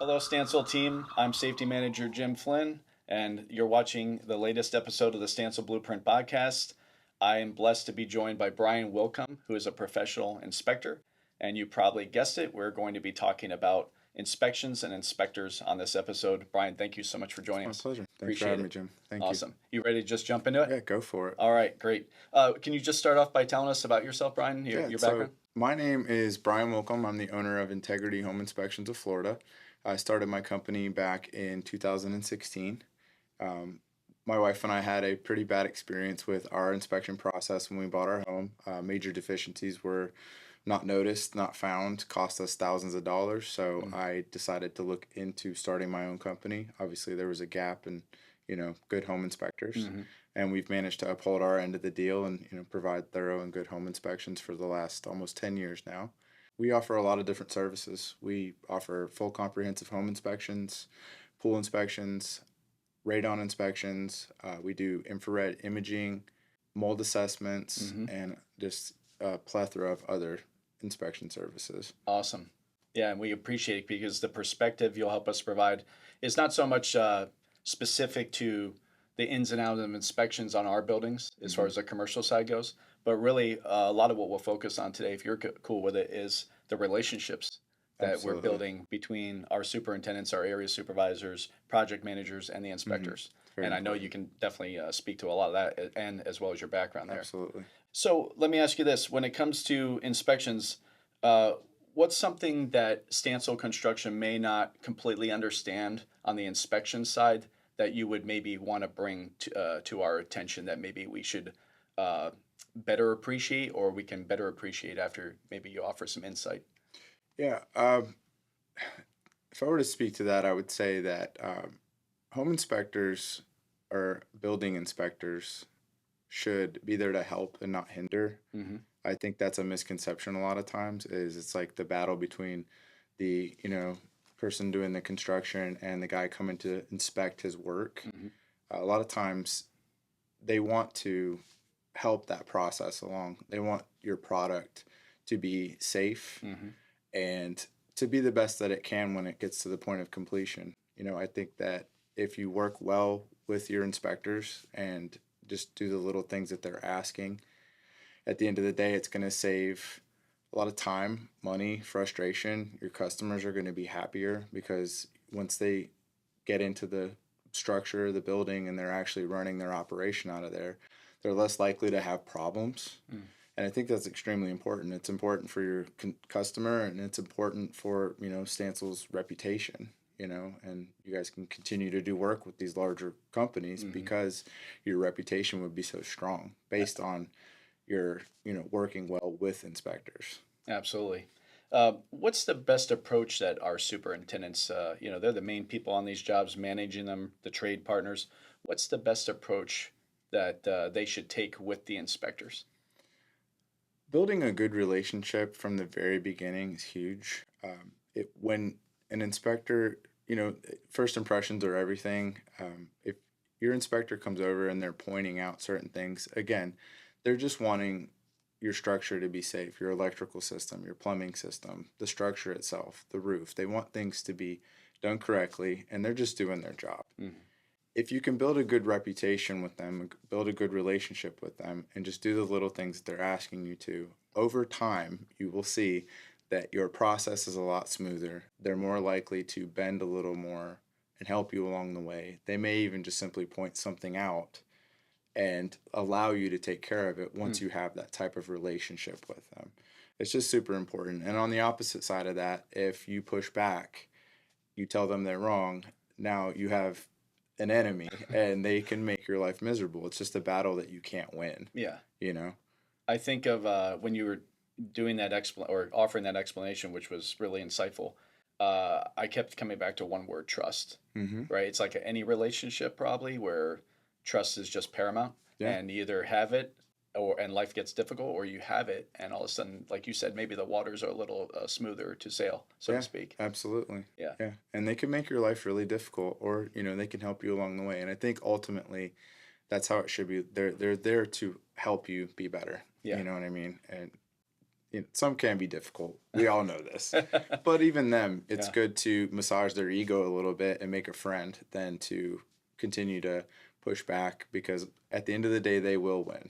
Hello, Stansell team. I'm safety manager Jim Flynn, and you're watching the latest episode of the Stansell Blueprint podcast. I am blessed to be joined by Brian Wilcome, who is a professional inspector. And you probably guessed it, we're going to be talking about inspections and inspectors on this episode. Brian, thank you so much for joining us. My pleasure. Thanks for Appreciate having it. me, Jim. Thank Awesome. You ready to just jump into it? you. Yeah, go for it. All right, great. Can you just start off by telling us about yourself, Brian, your So background? my name is Brian Wilcome. I'm the owner of Integrity Home Inspections of Florida. I started my company back in 2016. My wife and I had a pretty bad experience with our inspection process when we bought our home. Major deficiencies were not noticed, not found, cost us thousands of dollars. So I decided to look into starting my own company. Obviously, there was a gap in, good home inspectors. And we've managed to uphold our end of the deal and, provide thorough and good home inspections for the last almost 10 years now. We offer a lot of different services. We offer full comprehensive home inspections, pool inspections, radon inspections. We do infrared imaging, mold assessments, and just a plethora of other inspection services. Awesome. Yeah, and we appreciate it because the perspective you'll help us provide is not so much specific to the ins and outs of inspections on our buildings as far as the commercial side goes, but really a lot of what we'll focus on today, if you're cool with it, is the relationships that we're Absolutely. building between our superintendents, our area supervisors, project managers, and the inspectors. Very And I know you can definitely speak to a lot of that, and as well as your background there. Absolutely. So let me ask you this: when it comes to inspections, what's something that Stansell Construction may not completely understand on the inspection side that you would maybe want to bring to our attention that maybe we should better appreciate, or we can better appreciate after maybe you offer some insight? Yeah. If I were to speak to that, I would say that home inspectors or building inspectors should be there to help and not hinder. I think that's a misconception a lot of times. Is it's like the battle between the person doing the construction and the guy coming to inspect his work. A lot of times they want to help that process along. They want your product to be safe and to be the best that it can when it gets to the point of completion. I think that if you work well with your inspectors and just do the little things that they're asking, at the end of the day, it's going to save a lot of time, money, frustration. Your customers are going to be happier because once they get into the structure of the building and they're actually running their operation out of there, they're less likely to have problems. And I think that's extremely important. It's important for your customer, and it's important for, Stansell's reputation, and you guys can continue to do work with these larger companies because your reputation would be so strong based on your, working well with inspectors. Absolutely. What's the best approach that our superintendents, they're the main people on these jobs, managing them, the trade partners. What's the best approach that they should take with the inspectors? Building a good relationship from the very beginning is huge. When an inspector, first impressions are everything. If your inspector comes over and they're pointing out certain things, again, they're just wanting your structure to be safe, your electrical system, your plumbing system, the structure itself, the roof. They want things to be done correctly, and they're just doing their job. If you can build a good reputation with them, build a good relationship with them, and just do the little things that they're asking you to, over time, you will see that your process is a lot smoother. They're more likely to bend a little more and help you along the way. They may even just simply point something out and allow you to take care of it once you have that type of relationship with them. It's just super important. And on the opposite side of that, if you push back, you tell them they're wrong, now you have an enemy and they can make your life miserable. It's just a battle that you can't win. Yeah. You know? I think of when you were doing that or offering that explanation, which was really insightful. I kept coming back to one word: trust. Right? It's like any relationship, probably, where trust is just paramount, and you either have it, and life gets difficult, or you have it, and all of a sudden, like you said, maybe the waters are a little smoother to sail, so to speak. Absolutely. Yeah. And they can make your life really difficult, or they can help you along the way. And I think ultimately, that's how it should be. They're there to help you be better. Yeah. You know what I mean? And some can be difficult. We all know this. But even them, it's good to massage their ego a little bit and make a friend than to continue to push back, because at the end of the day, they will win,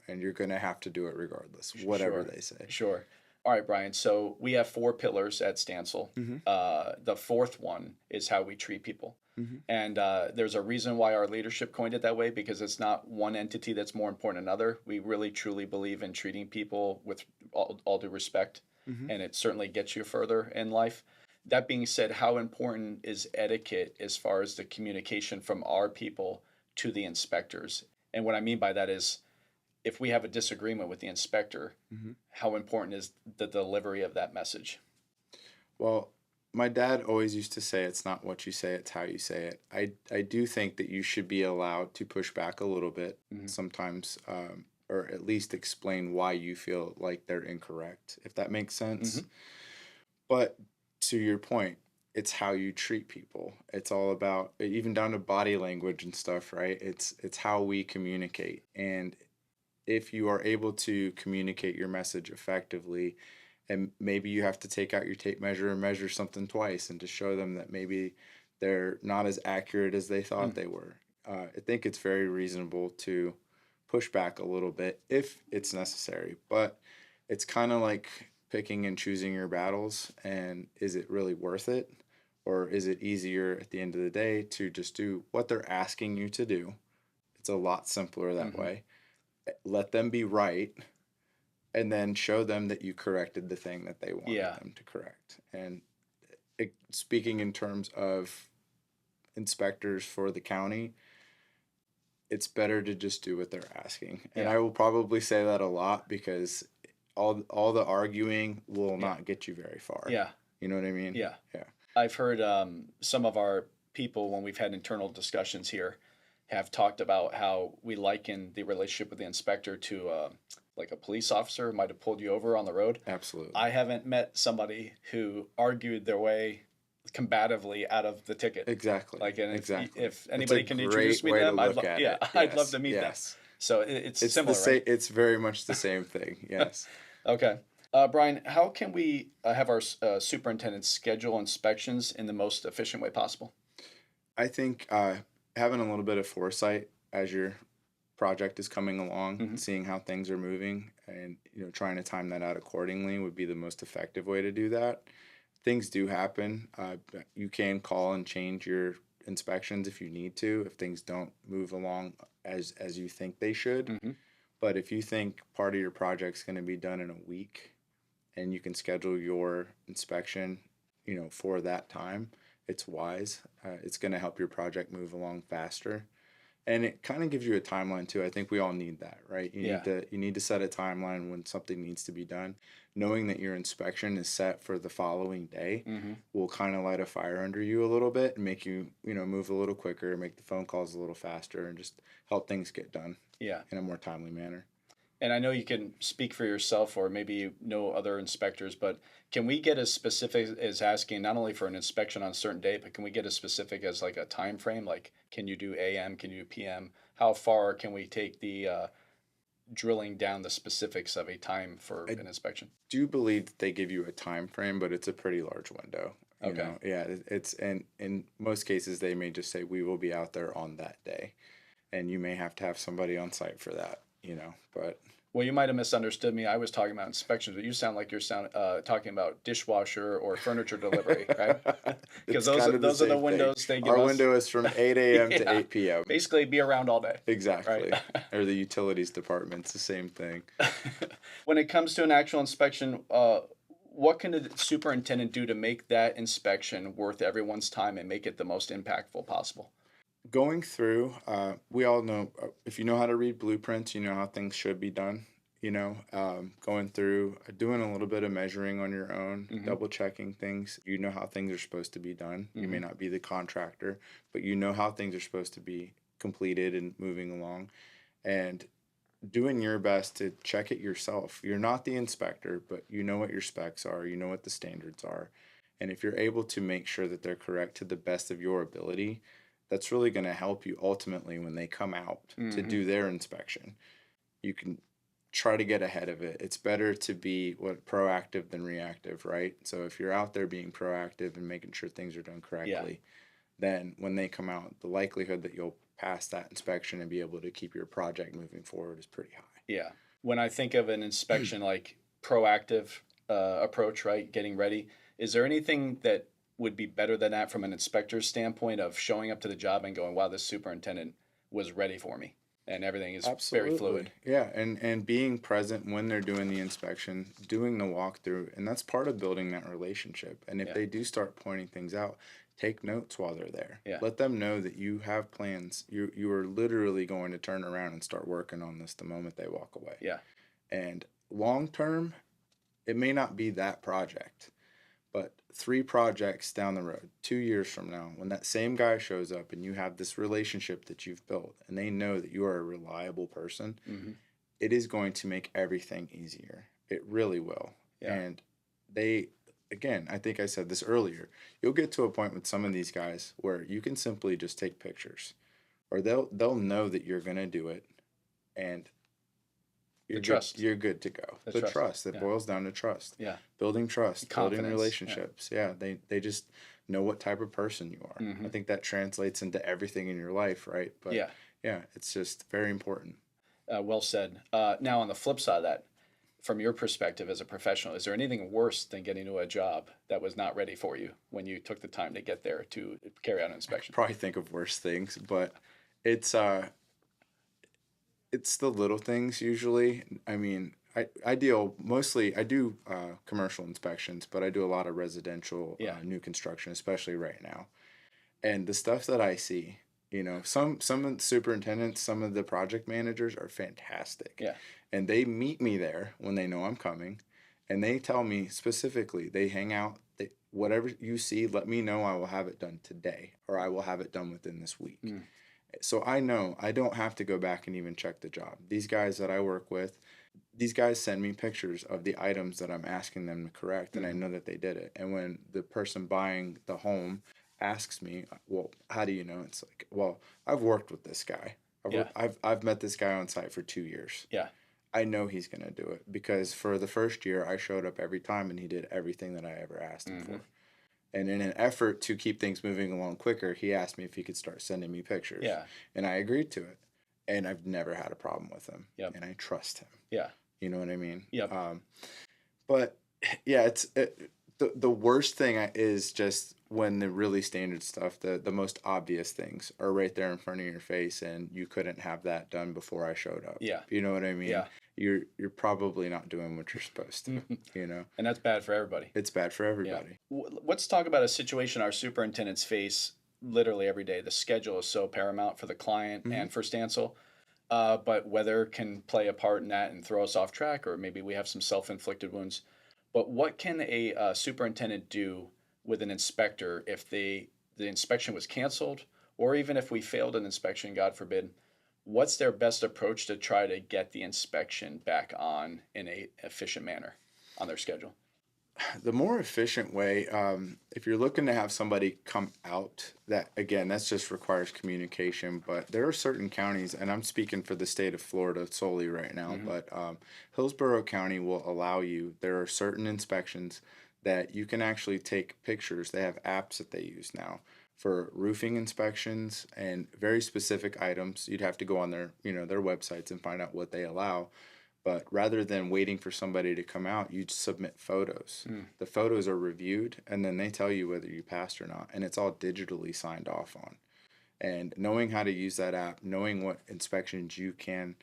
and you're going to have to do it regardless, whatever they say. Sure. All right, Brian. So we have 4 pillars at Stansell. The 4th one is how we treat people. And there's a reason why our leadership coined it that way, because it's not one entity that's more important than another. We really, truly believe in treating people with all due respect, and it certainly gets you further in life. That being said, how important is etiquette as far as the communication from our people to the inspectors? And what I mean by that is, if we have a disagreement with the inspector, how important is the delivery of that message? Well, my dad always used to say, it's not what you say, it's how you say it. I do think that you should be allowed to push back a little bit sometimes, or at least explain why you feel like they're incorrect, if that makes sense. But to your point, it's how you treat people. It's all about, even down to body language and stuff, right? It's how we communicate. And if you are able to communicate your message effectively, and maybe you have to take out your tape measure and measure something twice and to show them that maybe they're not as accurate as they thought they were. I think it's very reasonable to push back a little bit if it's necessary, but it's kind of like picking and choosing your battles. And is it really worth it? Or is it easier at the end of the day to just do what they're asking you to do? It's a lot simpler that way. Let them be right, and then show them that you corrected the thing that they wanted them to correct. And speaking in terms of inspectors for the county, it's better to just do what they're asking. And I will probably say that a lot, because all the arguing will not get you very far. You know what I mean? Yeah. I've heard some of our people, when we've had internal discussions here, have talked about how we liken the relationship with the inspector to like a police officer might have pulled you over on the road. Absolutely. I haven't met somebody who argued their way combatively out of the ticket. Exactly. Like, and exactly. If anybody can introduce me to them, I'd love to meet them. So it's similar, right? It's very much the same thing. Yes. Okay. Brian, how can we have our superintendents schedule inspections in the most efficient way possible? I think having a little bit of foresight as your project is coming along, seeing how things are moving, and trying to time that out accordingly would be the most effective way to do that. Things do happen. You can call and change your inspections if you need to, if things don't move along as you think they should. But if you think part of your project's going to be done in a week, and you can schedule your inspection, for that time, it's wise. It's going to help your project move along faster. And it kind of gives you a timeline too. I think we all need that, right? You need to set a timeline when something needs to be done. Knowing that your inspection is set for the following day will kind of light a fire under you a little bit and make you, move a little quicker, make the phone calls a little faster, and just help things get done in a more timely manner. And I know you can speak for yourself, or maybe you know other inspectors, but can we get as specific as asking not only for an inspection on a certain date, but can we get as specific as like a time frame? Like, can you do AM? Can you do PM? How far can we take the drilling down the specifics of a time for an inspection? I do believe that they give you a time frame, but it's a pretty large window. Okay. It's and in most cases they may just say we will be out there on that day, and you may have to have somebody on site for that. But well, you might have misunderstood me. I was talking about inspections, but you sound like you're talking about dishwasher or furniture delivery, right? Because those are the windows they give us. Our window is from 8 a.m. to 8 p.m. Basically, be around all day. Exactly. Right? Or the utilities department's the same thing. When it comes to an actual inspection, what can the superintendent do to make that inspection worth everyone's time and make it the most impactful possible? Going through, we all know, if you know how to read blueprints, you know how things should be done. Going through, doing a little bit of measuring on your own, double checking things. You know how things are supposed to be done. You may not be the contractor, but you know how things are supposed to be completed and moving along. And doing your best to check it yourself. You're not the inspector, but you know what your specs are. You know what the standards are. And if you're able to make sure that they're correct to the best of your ability, that's really going to help you ultimately when they come out to do their inspection. You can try to get ahead of it. It's better to be proactive than reactive, right? So if you're out there being proactive and making sure things are done correctly, then when they come out, the likelihood that you'll pass that inspection and be able to keep your project moving forward is pretty high. Yeah. When I think of an inspection like proactive approach, right, getting ready, is there anything that would be better than that from an inspector's standpoint of showing up to the job and going, wow, this superintendent was ready for me and everything is very fluid? Yeah, and being present when they're doing the inspection, doing the walkthrough, and that's part of building that relationship. And if they do start pointing things out, take notes while they're there. Yeah. Let them know that you have plans. You are literally going to turn around and start working on this the moment they walk away. Yeah. And long term, it may not be that project, but 3 projects down the road, 2 years from now, when that same guy shows up and you have this relationship that you've built and they know that you are a reliable person, it is going to make everything easier. It really will. Yeah. And again, I think I said this earlier, you'll get to a point with some of these guys where you can simply just take pictures, or they'll know that you're going to do it, and you're good to go. The trust. It boils down to trust. Yeah. Building trust, Confidence. building relationships. Yeah. They just know what type of person you are. I think that translates into everything in your life, right? But yeah, it's just very important. Well said. Now, on the flip side of that, from your perspective as a professional, is there anything worse than getting to a job that was not ready for you when you took the time to get there to carry out an inspection? Probably think of worse things, but it's the little things usually. I mean, I do commercial inspections, but I do a lot of residential new construction, especially right now. And the stuff that I see, some of the superintendents, some of the project managers are fantastic. Yeah. And they meet me there when they know I'm coming, and they tell me specifically, they hang out, whatever you see, let me know, I will have it done today, or I will have it done within this week. So I know I don't have to go back and even check the job. These guys that I work with, these guys send me pictures of the items that I'm asking them to correct, and I know that they did it. And when the person buying the home asks me, well, how do you know? It's like, well, I've worked with this guy. I've met this guy on site for 2 years. Yeah. I know he's going to do it, because for the first year I showed up every time and he did everything that I ever asked him for. And in an effort to keep things moving along quicker, he asked me if he could start sending me pictures. Yeah. And I agreed to it. And I've never had a problem with him. Yep. And I trust him. Yeah. You know what I mean? Yep. But yeah, the worst thing is just when the really standard stuff, the most obvious things are right there in front of your face, and you couldn't have that done before I showed up. Yeah. You know what I mean? Yeah. You're probably not doing what you're supposed to, And that's bad for everybody. It's bad for everybody. Yeah. Let's talk about a situation our superintendents face literally every day. The schedule is so paramount for the client and for Stansell. But weather can play a part in that and throw us off track, or maybe we have some self-inflicted wounds. But what can a superintendent do with an inspector if the inspection was canceled, or even if we failed an inspection, God forbid? What's their best approach to try to get the inspection back on in a efficient manner on their schedule? The more efficient way, if you're looking to have somebody come out, that just requires communication. But there are certain counties, and I'm speaking for the state of Florida solely right now, but Hillsborough County will allow you, there are certain inspections that you can actually take pictures. They have apps that they use now for roofing inspections and very specific items. You'd have to go on their websites and find out what they allow. But rather than waiting for somebody to come out, you submit photos. The photos are reviewed, and then they tell you whether you passed or not, and it's all digitally signed off on. And knowing how to use that app, knowing what inspections you can,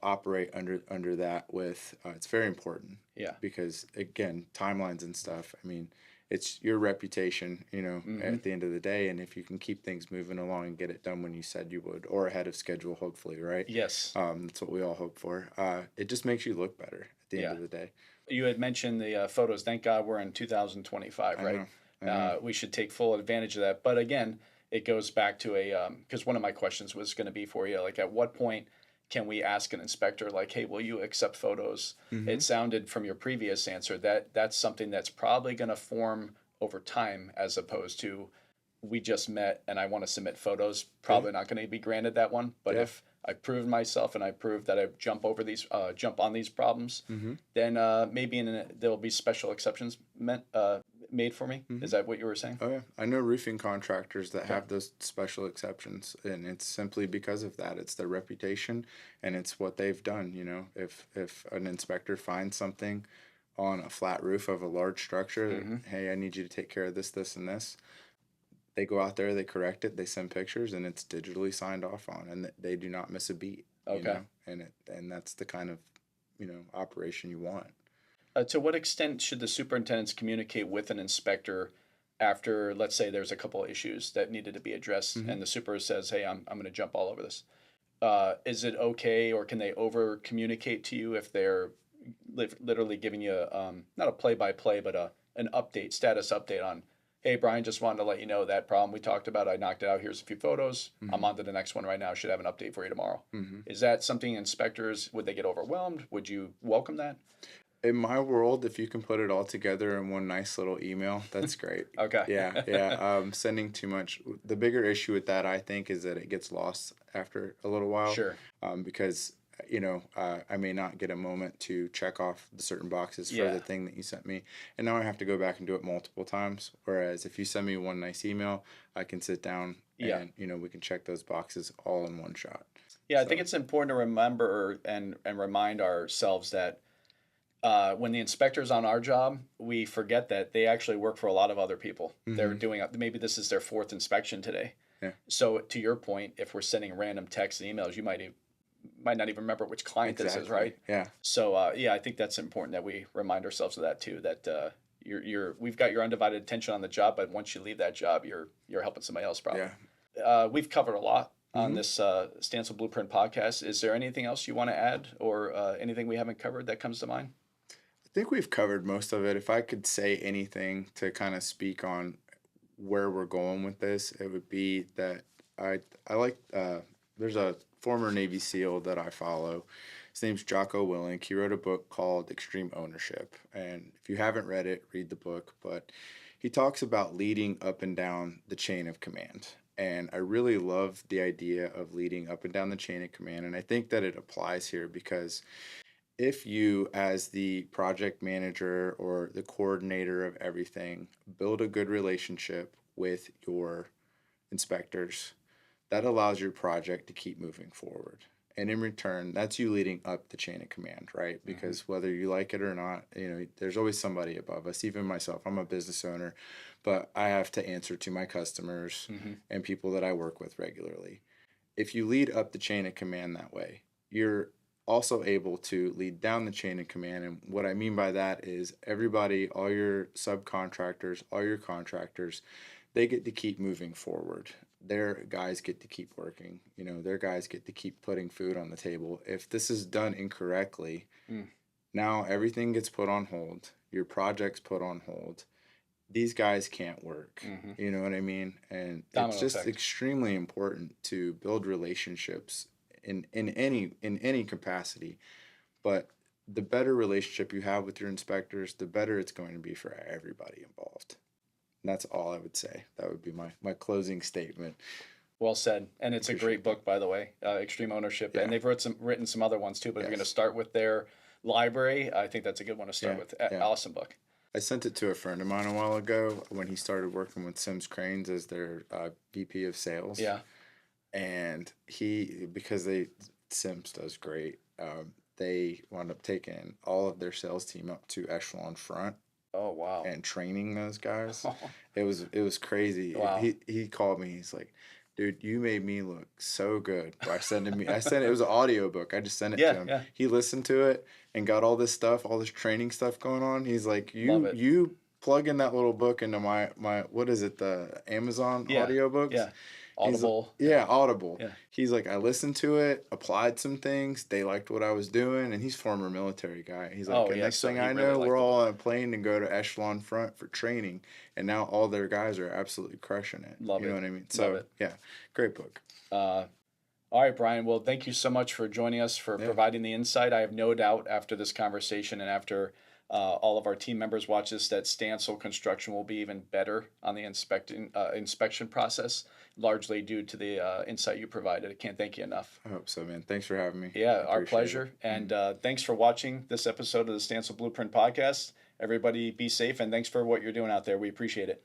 operate under that with, it's very important. Yeah. Because again, timelines and stuff, I mean, it's your reputation, at the end of the day. And if you can keep things moving along and get it done when you said you would, or ahead of schedule, hopefully, right? Yes. That's what we all hope for. It just makes you look better at the end of the day. You had mentioned the photos. Thank God we're in 2025, right? I know. We should take full advantage of that. But again, it goes back to because one of my questions was going to be for you, like, at what point can we ask an inspector, like, hey, will you accept photos? It sounded from your previous answer that that's something that's probably going to form over time, as opposed to we just met and I want to submit photos. Probably not going to be granted that one. But if I proved myself and I proved that I jump on these problems, then maybe there'll be special exceptions made for me. Is that what you were saying? Oh yeah, I know roofing contractors that have those special exceptions, and it's simply because of that. It's their reputation, and it's what they've done. You know, if an inspector finds something on a flat roof of a large structure, hey, I need you to take care of this, this, and this. They go out there, they correct it, they send pictures, and it's digitally signed off on, and they do not miss a beat. You know, and that's the kind of operation you want. To what extent should the superintendents communicate with an inspector after, let's say, there's a couple of issues that needed to be addressed, and the super says, "Hey, I'm going to jump all over this." Is it okay, or can they over communicate to you if they're literally giving you not a play-by-play, but an status update on, "Hey, Brian, just wanted to let you know that problem we talked about, I knocked it out. Here's a few photos. I'm on to the next one right now. Should have an update for you tomorrow." Is that something inspectors, would they get overwhelmed? Would you welcome that? In my world, if you can put it all together in one nice little email, that's great. Okay. Yeah. Sending too much. The bigger issue with that, I think, is that it gets lost after a little while. Sure. Because, I may not get a moment to check off the certain boxes for the thing that you sent me. And now I have to go back and do it multiple times. Whereas if you send me one nice email, I can sit down and, we can check those boxes all in one shot. Yeah, so. I think it's important to remember and remind ourselves that when the inspector's on our job, we forget that they actually work for a lot of other people. They're doing, maybe this is their 4th inspection today. Yeah. So to your point, if we're sending random texts and emails, you might not even remember which client this is, right? Yeah. So I think that's important that we remind ourselves of that too. That we've got your undivided attention on the job, but once you leave that job, you're helping somebody else probably. Yeah. We've covered a lot on this Stansell Blueprint podcast. Is there anything else you want to add, or anything we haven't covered that comes to mind? I think we've covered most of it. If I could say anything to kind of speak on where we're going with this, it would be that I like, there's a former Navy SEAL that I follow. His name's Jocko Willink. He wrote a book called Extreme Ownership. And if you haven't read it, read the book. But he talks about leading up and down the chain of command. And I really love the idea of leading up and down the chain of command. And I think that it applies here because if you, as the project manager or the coordinator of everything, build a good relationship with your inspectors, that allows your project to keep moving forward. And in return, that's you leading up the chain of command, right? Because whether you like it or not, there's always somebody above us. Even myself, I'm a business owner, but I have to answer to my customers and people that I work with regularly. If you lead up the chain of command that way, you're also able to lead down the chain of command. And what I mean by that is everybody, all your subcontractors, all your contractors, they get to keep moving forward. Their guys get to keep working. Their guys get to keep putting food on the table. If this is done incorrectly, now everything gets put on hold. Your project's put on hold. These guys can't work. You know what I mean? And it's just extremely important to build relationships in any capacity. But the better relationship you have with your inspectors, the better it's going to be for everybody involved. And that's all I would say. That would be my closing statement. Well said. And it's a great book, by the way, Extreme Ownership. Yeah. And they've written some other ones too, but if you're going to start with their library, I think that's a good one to start with. Awesome book. I sent it to a friend of mine a while ago when he started working with Sims Cranes as their VP of sales. Yeah. And because Sims does great, they wound up taking all of their sales team up to Echelon Front. Oh wow! And training those guys, it was crazy. Wow. He called me. He's like, "Dude, you made me look so good." I sent it was an audio book. I just sent it to him. Yeah. He listened to it and got all this stuff, all this training stuff going on. He's like, "You plug in that little book into my what is it, the Amazon audiobooks?" Yeah. Audible. Audible. Yeah. He's like, I listened to it, applied some things. They liked what I was doing, and he's a former military guy. He's like, next thing I know, we're all on a plane to go to Echelon Front for training, and now all their guys are absolutely crushing it. Love it. You know what I mean? So, great book. All right, Brian. Well, thank you so much for joining us, for providing the insight. I have no doubt after this conversation and after all of our team members watch this, that Stansell Construction will be even better on the inspection process, largely due to the insight you provided. I can't thank you enough. I hope so, man. Thanks for having me. Yeah, I our appreciate pleasure. it. And thanks for watching this episode of the Stansell Blueprint podcast. Everybody be safe, and thanks for what you're doing out there. We appreciate it.